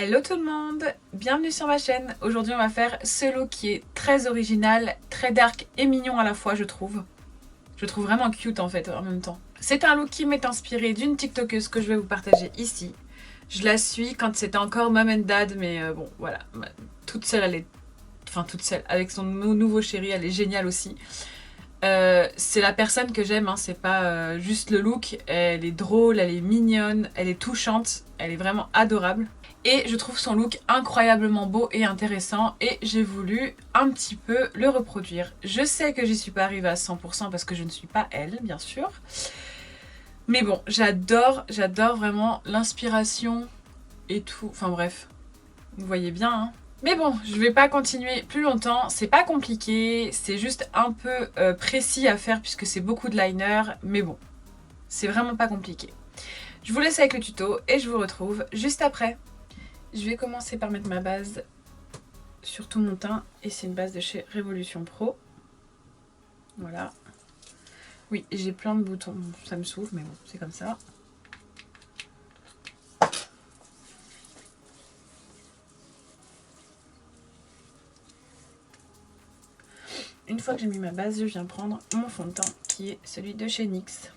Hello tout le monde, bienvenue sur ma chaîne. Aujourd'hui on va faire ce look qui est très original, très dark et mignon à la fois je trouve. Je trouve vraiment cute en fait en même temps. C'est un look qui m'est inspiré d'une tiktokeuse que je vais vous partager ici. Je la suis quand c'était encore mom and dad mais bon voilà, toute seule elle est... Enfin toute seule, avec son nouveau chéri elle est géniale aussi. C'est la personne que j'aime, hein. C'est pas juste le look, elle est drôle, elle est mignonne, elle est touchante, elle est vraiment adorable. Et je trouve son look incroyablement beau et intéressant et j'ai voulu un petit peu le reproduire. Je sais que j'y suis pas arrivée à 100% parce que je ne suis pas elle, bien sûr. Mais bon, j'adore vraiment l'inspiration et tout. Enfin bref, vous voyez bien, hein. Mais bon, je vais pas continuer plus longtemps, c'est pas compliqué, c'est juste un peu précis à faire puisque c'est beaucoup de liner, mais bon, c'est vraiment pas compliqué. Je vous laisse avec le tuto et je vous retrouve juste après. Je vais commencer par mettre ma base sur tout mon teint et c'est une base de chez Révolution Pro. Voilà. Oui, j'ai plein de boutons, ça me saoule, mais bon, c'est comme ça. Une fois que j'ai mis ma base, je viens prendre mon fond de teint qui est celui de chez NYX.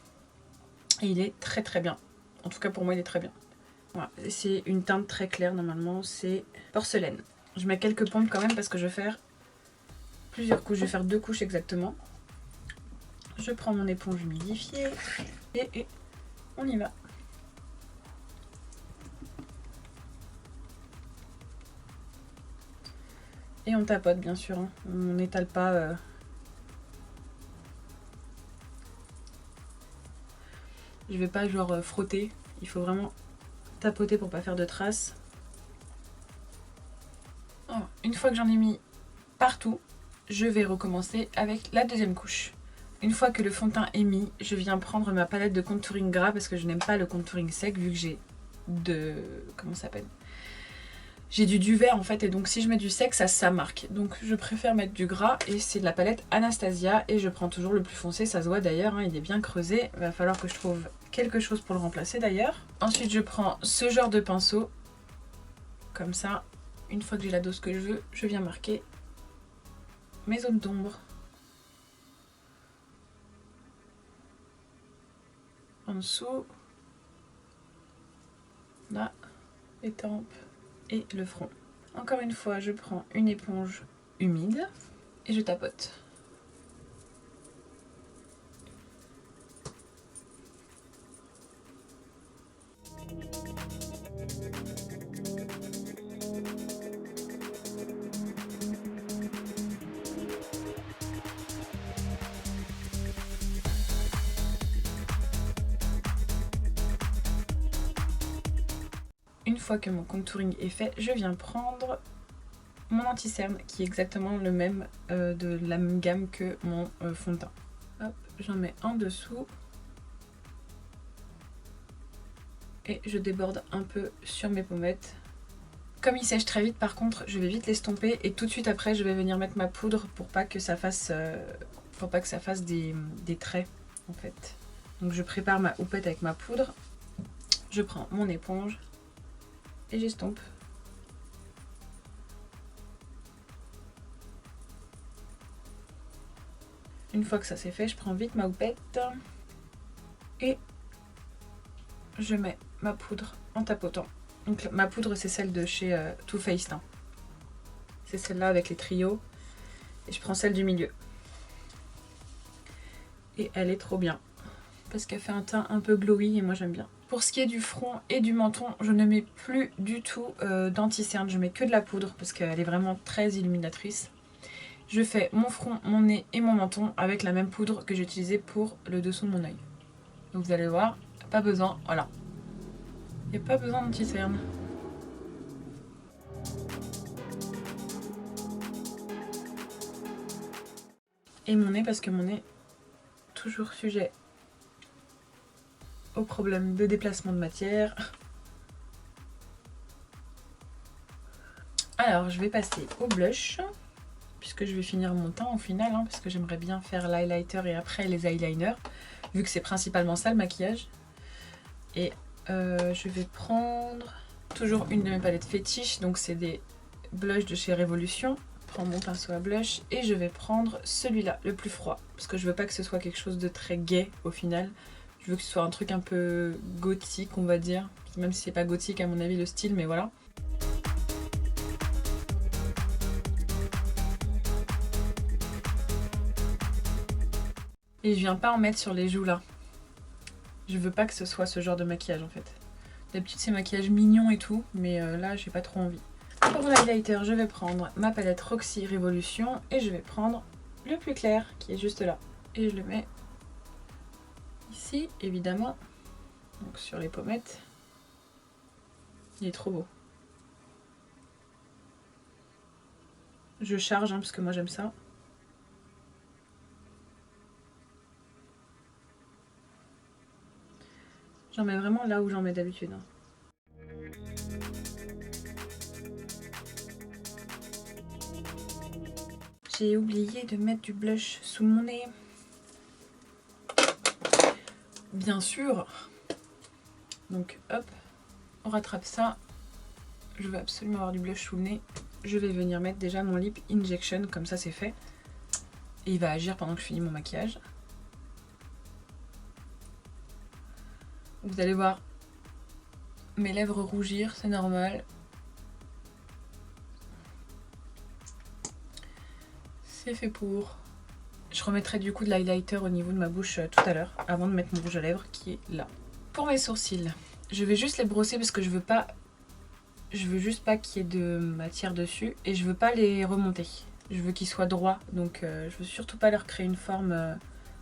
Et il est très très bien. En tout cas pour moi il est très bien. Voilà. C'est une teinte très claire normalement, c'est porcelaine. Je mets quelques pompes quand même parce que je vais faire plusieurs couches. Je vais faire 2 couches exactement. Je prends mon éponge humidifiée et on y va. Et on tapote bien sûr, hein. On n'étale pas. Je vais pas genre frotter, il faut vraiment tapoter pour pas faire de traces. Alors, une fois que j'en ai mis partout, je vais recommencer avec la deuxième couche. Une fois que le fond de teint est mis, je viens prendre ma palette de contouring gras parce que je n'aime pas le contouring sec vu que j'ai comment ça s'appelle ? J'ai du duvet en fait et donc si je mets du sec ça marque. Donc je préfère mettre du gras et c'est de la palette Anastasia et je prends toujours le plus foncé, ça se voit d'ailleurs, hein, il est bien creusé. Il va falloir que je trouve quelque chose pour le remplacer d'ailleurs. Ensuite je prends ce genre de pinceau, comme ça. Une fois que j'ai la dose que je veux, je viens marquer mes zones d'ombre. En dessous, là, les tempes et le front. Encore une fois, je prends une éponge humide et je tapote. Une fois que mon contouring est fait, je viens prendre mon anti-cerne qui est exactement le même de la même gamme que mon fond de teint. Hop, j'en mets en dessous et je déborde un peu sur mes pommettes. Comme il sèche très vite par contre, je vais vite l'estomper et tout de suite après je vais venir mettre ma poudre pour pas que ça fasse, des traits en fait. Donc je prépare ma houppette avec ma poudre, je prends mon éponge et j'estompe. Une fois que ça c'est fait, je prends vite ma houppette et je mets ma poudre en tapotant. Donc ma poudre c'est celle de chez Too Faced, hein. C'est celle-là avec les trios et je prends celle du milieu. Et elle est trop bien parce qu'elle fait un teint un peu glowy et moi j'aime bien. Pour ce qui est du front et du menton, je ne mets plus du tout d'anti-cerne, je mets que de la poudre parce qu'elle est vraiment très illuminatrice. Je fais mon front, mon nez et mon menton avec la même poudre que j'ai utilisée pour le dessous de mon œil. Donc vous allez voir, pas besoin, voilà. Il n'y a pas besoin d'anti-cerne. Et mon nez parce que mon nez toujours sujet au problème de déplacement de matière. Alors je vais passer au blush puisque je vais finir mon teint au final, hein, parce que j'aimerais bien faire l'highlighter et après les eyeliners vu que c'est principalement ça le maquillage. Et je vais prendre toujours une de mes palettes fétiches, donc c'est des blushs de chez Révolution. Je prends mon pinceau à blush et je vais prendre celui-là, le plus froid, parce que je veux pas que ce soit quelque chose de très gai au final. Je veux que ce soit un truc un peu gothique, on va dire, même si c'est pas gothique à mon avis le style, mais voilà. Et je viens pas en mettre sur les joues là. Je veux pas que ce soit ce genre de maquillage en fait. D'habitude c'est maquillage mignon et tout, mais là j'ai pas trop envie. Pour l'highlighter, je vais prendre ma palette Roxy Révolution et je vais prendre le plus clair qui est juste là. Et je le mets ici évidemment, donc sur les pommettes. Il est trop beau. Je charge parce que moi j'aime ça. J'en mets vraiment là où j'en mets d'habitude. J'ai oublié de mettre du blush sous mon nez. Bien sûr. Donc hop, on rattrape ça. Je veux absolument avoir du blush sous le nez. Je vais venir mettre déjà mon lip injection, comme ça c'est fait. Et il va agir pendant que je finis mon maquillage. Vous allez voir mes lèvres rougir, c'est normal. C'est fait pour. Je remettrai du coup de l'highlighter au niveau de ma bouche tout à l'heure, avant de mettre mon rouge à lèvres qui est là. Pour mes sourcils, je vais juste les brosser parce que je veux juste pas qu'il y ait de matière dessus et je veux pas les remonter. Je veux qu'ils soient droits, donc je veux surtout pas leur créer une forme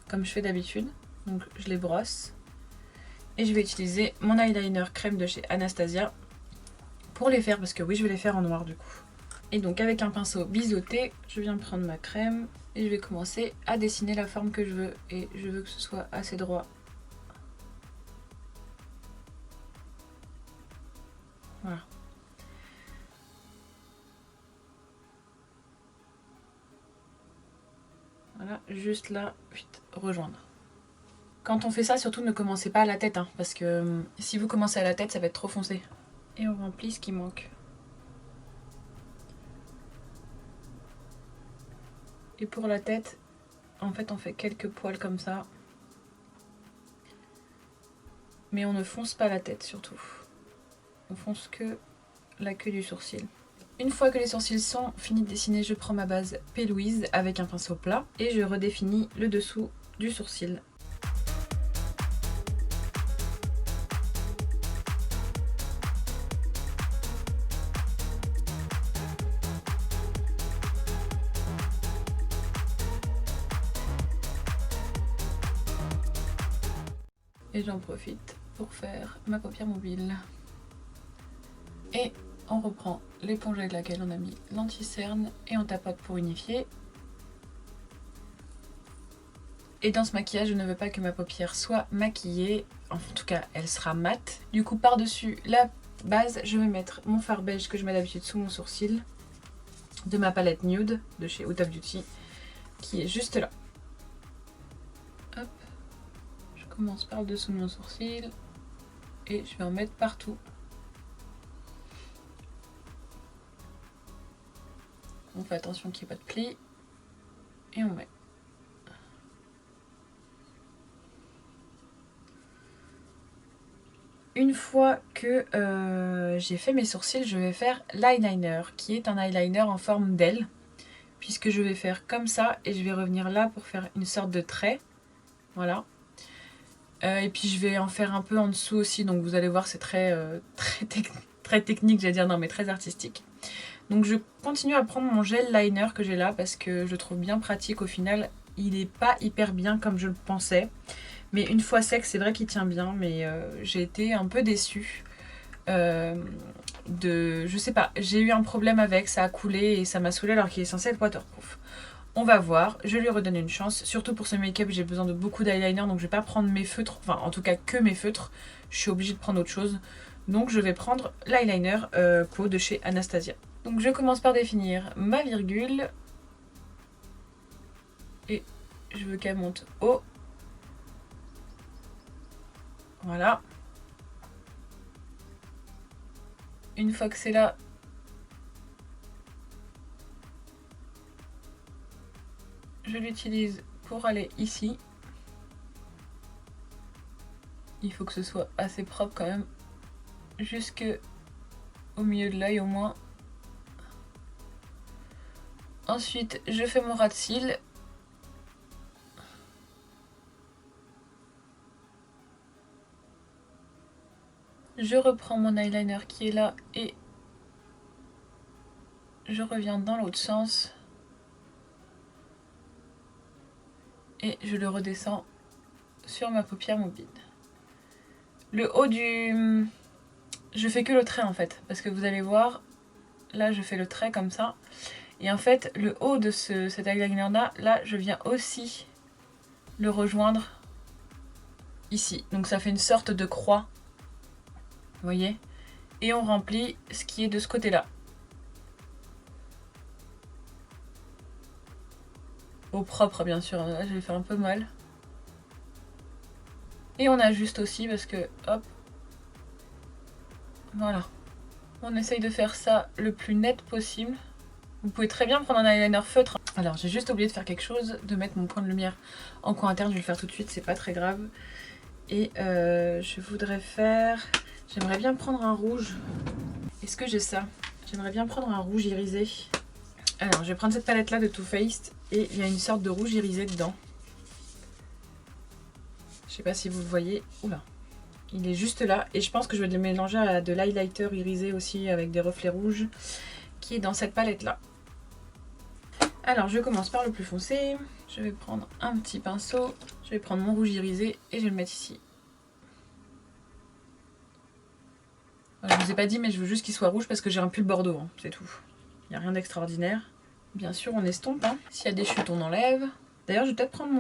comme je fais d'habitude. Donc je les brosse. Et je vais utiliser mon eyeliner crème de chez Anastasia pour les faire, parce que oui, je vais les faire en noir du coup. Et donc avec un pinceau biseauté, je viens prendre ma crème et je vais commencer à dessiner la forme que je veux. Et je veux que ce soit assez droit. Voilà. Voilà, juste là, vite, rejoindre. Quand on fait ça, surtout ne commencez pas à la tête, hein, parce que si vous commencez à la tête, ça va être trop foncé. Et on remplit ce qui manque. Et pour la tête, en fait, on fait quelques poils comme ça. Mais on ne fonce pas la tête, surtout. On fonce que la queue du sourcil. Une fois que les sourcils sont finis de dessiner, je prends ma base P. Louise avec un pinceau plat et je redéfinis le dessous du sourcil. Et j'en profite pour faire ma paupière mobile. Et on reprend l'éponge avec laquelle on a mis l'anti-cerne et on tapote pour unifier. Et dans ce maquillage, je ne veux pas que ma paupière soit maquillée. En tout cas, elle sera mate. Du coup, par-dessus la base, je vais mettre mon fard beige que je mets d'habitude sous mon sourcil. De ma palette Nude de chez Huda Beauty. Qui est juste là. Hop. Je commence par le dessous de mon sourcil. Et je vais en mettre partout. On fait attention qu'il n'y ait pas de plis. Et on met. Une fois que j'ai fait mes sourcils, je vais faire l'eyeliner, qui est un eyeliner en forme d'aile. Puisque je vais faire comme ça et je vais revenir là pour faire une sorte de trait. Voilà. Et puis je vais en faire un peu en dessous aussi, donc vous allez voir c'est très technique, j'allais dire, non mais très artistique. Donc je continue à prendre mon gel liner que j'ai là parce que je le trouve bien pratique au final. Il n'est pas hyper bien comme je le pensais. Mais une fois sec, c'est vrai qu'il tient bien, mais j'ai été un peu déçue. Je sais pas, j'ai eu un problème avec, ça a coulé et ça m'a saoulé alors qu'il est censé être waterproof. On va voir, je lui redonne une chance. Surtout pour ce make-up, j'ai besoin de beaucoup d'eyeliner, donc je vais pas prendre mes feutres, enfin en tout cas que mes feutres. Je suis obligée de prendre autre chose. Donc je vais prendre l'eyeliner Quo de chez Anastasia. Donc je commence par définir ma virgule. Et je veux qu'elle monte haut. Voilà. une fois que c'est là, je l'utilise pour aller ici. Il faut que ce soit assez propre quand même, jusque au milieu de l'œil au moins. Ensuite, je fais mon ras de cils. Je reprends mon eyeliner qui est là et je reviens dans l'autre sens. Et je le redescends sur ma paupière mobile. Le haut du... Je fais que le trait en fait, parce que vous allez voir, là je fais le trait comme ça. Et en fait, le haut de cet eyeliner là, je viens aussi le rejoindre ici. Donc ça fait une sorte de croix, vous voyez. Et on remplit ce qui est de ce côté-là. Au propre bien sûr, là je vais faire un peu mal. Et on ajuste aussi parce que, hop, voilà. On essaye de faire ça le plus net possible. Vous pouvez très bien prendre un eyeliner feutre. Alors j'ai juste oublié de faire quelque chose, de mettre mon point de lumière en coin interne, je vais le faire tout de suite, c'est pas très grave. Et je voudrais faire... J'aimerais bien prendre un rouge. Est-ce que j'ai ça? J'aimerais bien prendre un rouge irisé. Alors je vais prendre cette palette là de Too Faced et il y a une sorte de rouge irisé dedans. Je sais pas si vous le voyez. Oula. Il est juste là et je pense que je vais le mélanger à de l'highlighter irisé aussi avec des reflets rouges qui est dans cette palette là. Alors je commence par le plus foncé. Je vais prendre un petit pinceau. Je vais prendre mon rouge irisé et je vais le mettre ici. Je vous ai pas dit mais je veux juste qu'il soit rouge parce que j'ai un pull bordeaux, hein, c'est tout. Il n'y a rien d'extraordinaire. Bien sûr on estompe, hein. S'il y a des chutes on enlève. D'ailleurs je vais peut-être prendre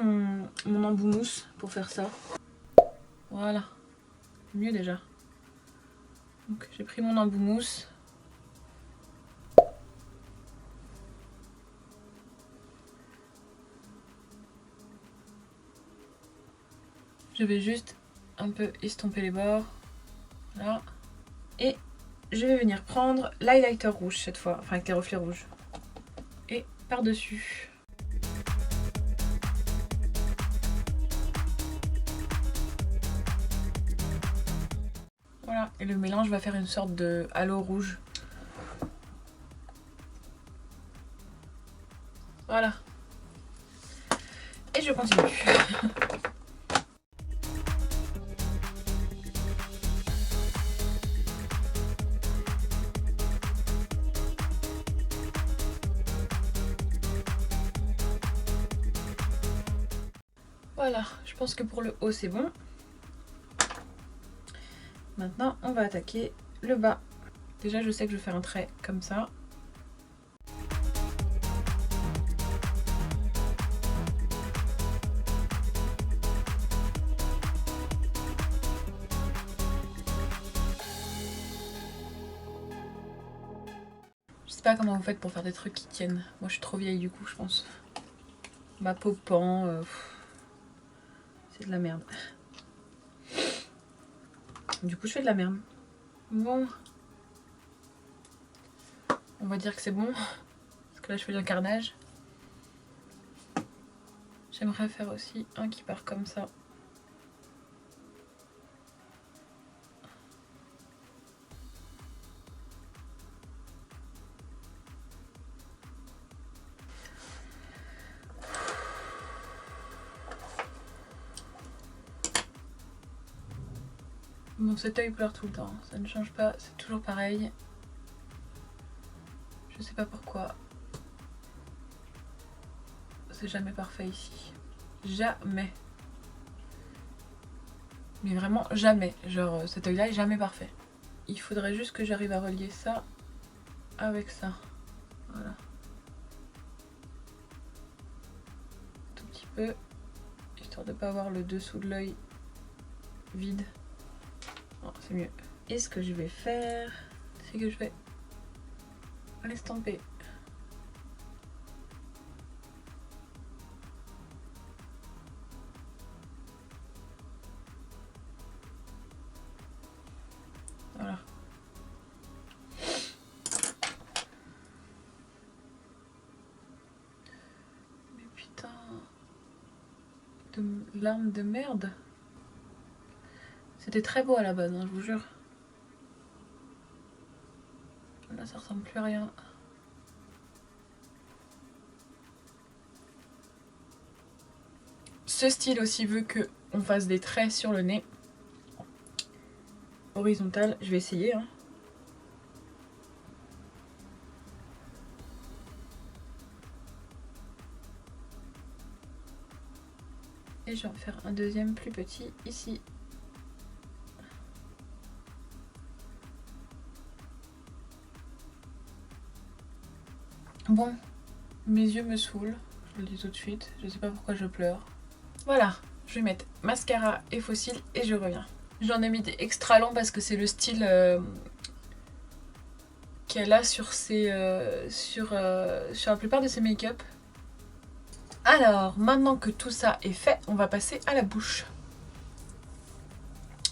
mon embout mousse pour faire ça. Voilà. Mieux déjà. Donc j'ai pris mon embout mousse. Je vais juste un peu estomper les bords. Voilà. Et je vais venir prendre l'highlighter rouge cette fois, enfin avec les reflets rouges. Et par-dessus. Voilà, et le mélange va faire une sorte de halo rouge. Voilà. Et je continue. Voilà, je pense que pour le haut c'est bon. Maintenant on va attaquer le bas. Déjà je sais que je vais faire un trait comme ça. Je sais pas comment vous faites pour faire des trucs qui tiennent. Moi je suis trop vieille du coup je pense. Ma peau pend. C'est de la merde. Du coup je fais de la merde. Bon. On va dire que c'est bon. Parce que là je fais un carnage. J'aimerais faire aussi un qui part comme ça. Bon, cet œil pleure tout le temps, ça ne change pas, c'est toujours pareil. Je sais pas pourquoi. C'est jamais parfait ici. Jamais. Mais vraiment jamais. Genre cet œil là est jamais parfait. Il faudrait juste que j'arrive à relier ça avec ça. Voilà. Tout petit peu. Histoire de pas avoir le dessous de l'œil vide. Oh, c'est mieux. Et ce que je vais faire, c'est que je vais l'estomper. Voilà. de larmes de merde. C'était très beau à la base, hein, je vous jure. Là, ça ressemble plus à rien. Ce style aussi veut qu'on fasse des traits sur le nez. Horizontal, je vais essayer. Hein. Et je vais en faire un deuxième plus petit ici. Bon, mes yeux me saoulent, je le dis tout de suite, je sais pas pourquoi je pleure. Voilà, je vais mettre mascara et faux cils et je reviens. J'en ai mis des extra longs parce que c'est le style qu'elle a sur la plupart de ses make-up. Alors, maintenant que tout ça est fait, on va passer à la bouche.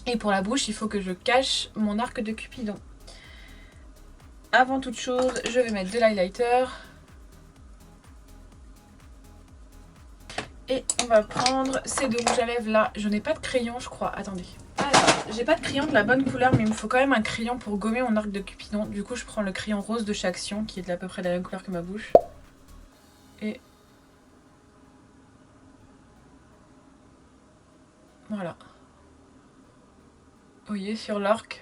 Et pour la bouche, il faut que je cache mon arc de Cupidon. Avant toute chose, je vais mettre de l'highlighter. Et on va prendre ces deux rouges à lèvres là. Je n'ai pas de crayon, je crois. Attendez. Alors, j'ai pas de crayon de la bonne couleur, mais il me faut quand même un crayon pour gommer mon arc de Cupidon. Du coup, je prends le crayon rose de chez Action, qui est à peu près de la même couleur que ma bouche. Et voilà. Vous voyez, sur l'arc.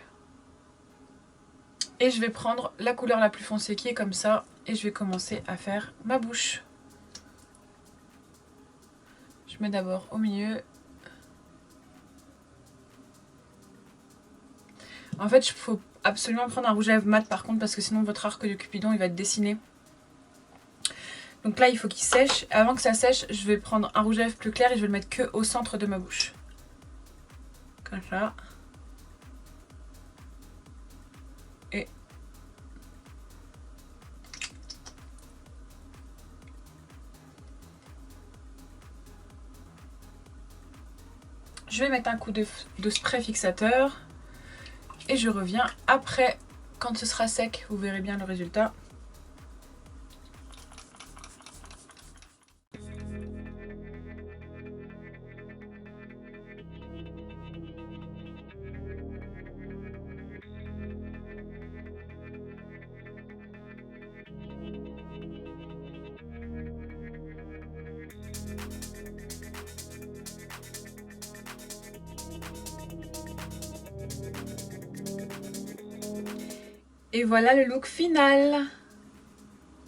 Et je vais prendre la couleur la plus foncée qui est comme ça. Et je vais commencer à faire ma bouche. Je mets d'abord au milieu. En fait, il faut absolument prendre un rouge à lèvres mat par contre, parce que sinon votre arc de Cupidon il va être dessiné. Donc là, il faut qu'il sèche. Avant que ça sèche, je vais prendre un rouge à lèvres plus clair et je vais le mettre que au centre de ma bouche. Comme ça. Et je vais mettre un coup de spray fixateur. Et je reviens après, quand ce sera sec, vous verrez bien le résultat. Et voilà le look final.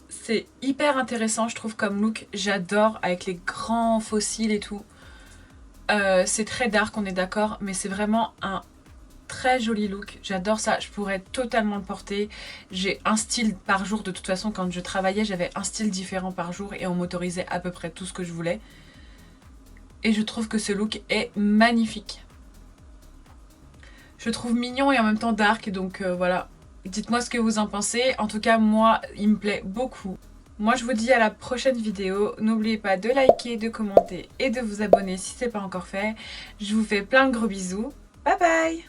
C'est hyper intéressant je trouve comme look. J'adore avec les grands faux cils et tout. C'est très dark, on est d'accord, mais c'est vraiment un très joli look. J'adore ça, je pourrais totalement le porter. J'ai un style par jour, de toute façon quand je travaillais j'avais un style différent par jour et on m'autorisait à peu près tout ce que je voulais. Et je trouve que ce look est magnifique. Je le trouve mignon et en même temps dark, donc voilà. Dites-moi ce que vous en pensez. En tout cas, moi, il me plaît beaucoup. Moi, je vous dis à la prochaine vidéo. N'oubliez pas de liker, de commenter et de vous abonner si ce n'est pas encore fait. Je vous fais plein de gros bisous. Bye bye!